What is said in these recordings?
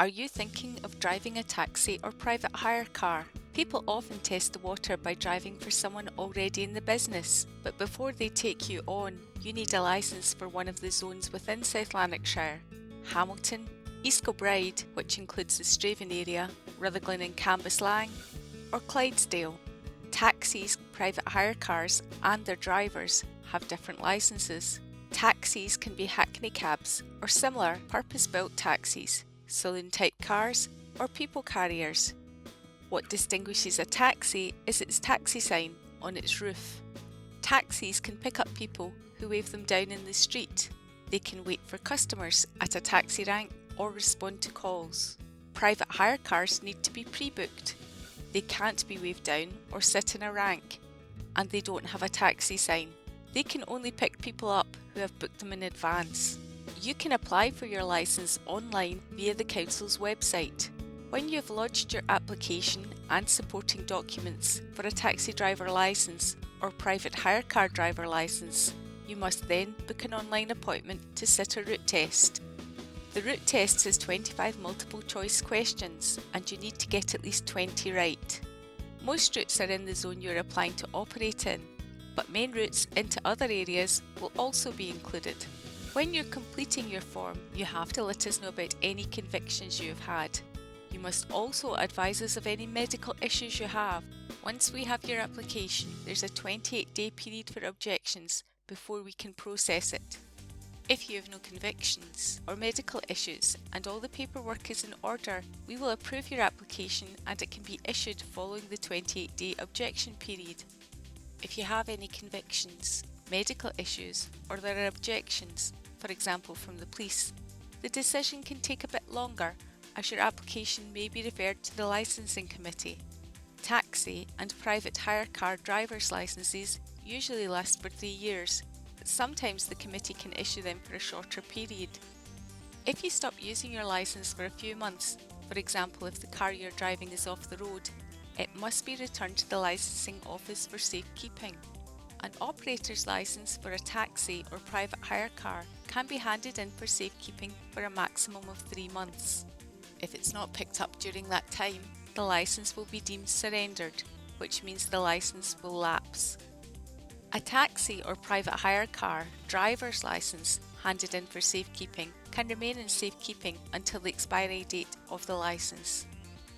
Are you thinking of driving a taxi or private hire car? People often test the water by driving for someone already in the business, but before they take you on, you need a licence for one of the zones within South Lanarkshire: Hamilton, East Kilbride, which includes the Straven area, Rutherglen and Cambuslang, or Clydesdale. Taxis, private hire cars and their drivers have different licences. Taxis can be hackney cabs or similar purpose-built taxis, saloon-type cars or people carriers. What distinguishes a taxi is its taxi sign on its roof. Taxis can pick up people who wave them down in the street. They can wait for customers at a taxi rank or respond to calls. Private hire cars need to be pre-booked. They can't be waved down or sit in a rank, and they don't have a taxi sign. They can only pick people up who have booked them in advance. You can apply for your licence online via the council's website. When you've lodged your application and supporting documents for a taxi driver licence or private hire car driver licence, you must then book an online appointment to sit a route test. The route test has 25 multiple choice questions and you need to get at least 20 right. Most routes are in the zone you're applying to operate in, but main routes into other areas will also be included. When you're completing your form, you have to let us know about any convictions you have had. You must also advise us of any medical issues you have. Once we have your application, there's a 28-day period for objections before we can process it. If you have no convictions or medical issues and all the paperwork is in order, we will approve your application and it can be issued following the 28-day objection period. If you have any convictions, medical issues, or there are objections, for example from the police, the decision can take a bit longer as your application may be referred to the licensing committee. Taxi and private hire car driver's licenses usually last for 3 years, but sometimes the committee can issue them for a shorter period. If you stop using your licence for a few months, for example if the car you're driving is off the road, it must be returned to the licensing office for safekeeping. An operator's licence for a taxi or private hire car can be handed in for safekeeping for a maximum of 3 months. If it's not picked up during that time, the licence will be deemed surrendered, which means the licence will lapse. A taxi or private hire car driver's licence handed in for safekeeping can remain in safekeeping until the expiry date of the licence.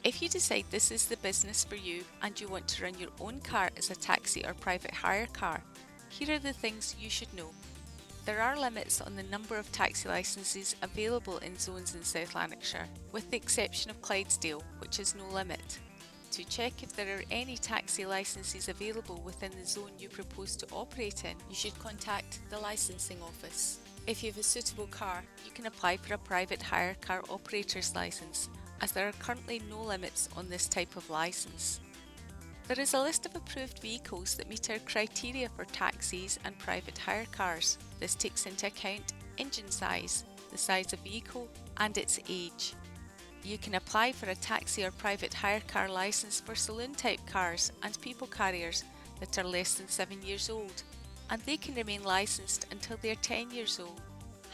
If you decide this is the business for you and you want to run your own car as a taxi or private hire car, here are the things you should know. There are limits on the number of taxi licences available in zones in South Lanarkshire, with the exception of Clydesdale, which has no limit. To check if there are any taxi licences available within the zone you propose to operate in, you should contact the licensing office. If you have a suitable car, you can apply for a private hire car operator's licence, as there are currently no limits on this type of licence. There is a list of approved vehicles that meet our criteria for taxis and private hire cars. This takes into account engine size, the size of vehicle and its age. You can apply for a taxi or private hire car licence for saloon-type cars and people carriers that are less than 7 years old, and they can remain licensed until they are 10 years old.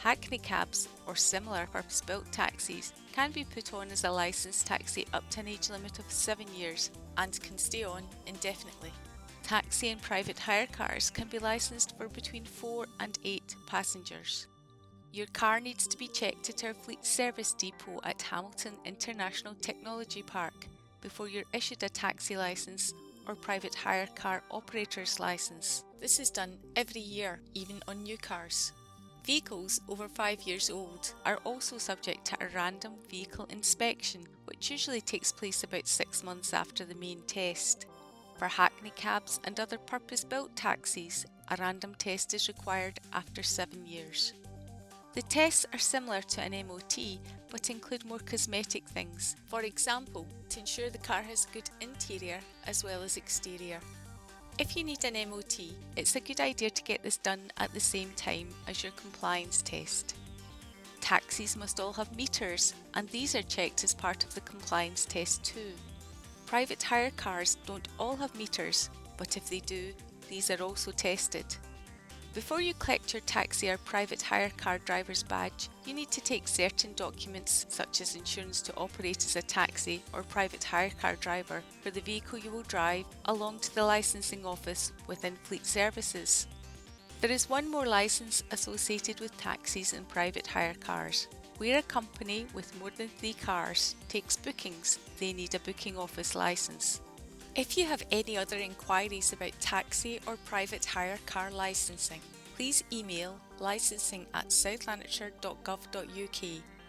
Hackney cabs or similar purpose-built taxis can be put on as a licensed taxi up to an age limit of 7 years and can stay on indefinitely. Taxi and private hire cars can be licensed for between 4 and 8 passengers. Your car needs to be checked at our fleet service depot at Hamilton International Technology Park before you're issued a taxi licence or private hire car operator's licence. This is done every year, even on new cars. Vehicles over 5 years old are also subject to a random vehicle inspection, which usually takes place about 6 months after the main test. For hackney cabs and other purpose-built taxis, a random test is required after 7 years. The tests are similar to an MOT, but include more cosmetic things. For example, to ensure the car has good interior as well as exterior. If you need an MOT, it's a good idea to get this done at the same time as your compliance test. Taxis must all have meters, and these are checked as part of the compliance test too. Private hire cars don't all have meters, but if they do, these are also tested. Before you collect your taxi or private hire car driver's badge, you need to take certain documents such as insurance to operate as a taxi or private hire car driver for the vehicle you will drive along to the licensing office within Fleet Services. There is one more licence associated with taxis and private hire cars. Where a company with more than 3 cars takes bookings, they need a booking office licence. If you have any other inquiries about taxi or private hire car licensing, please email licensing@southlanarkshire.gov.uk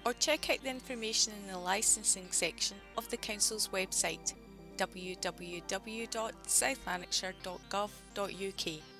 or check out the information in the licensing section of the Council's website www.southlanarkshire.gov.uk.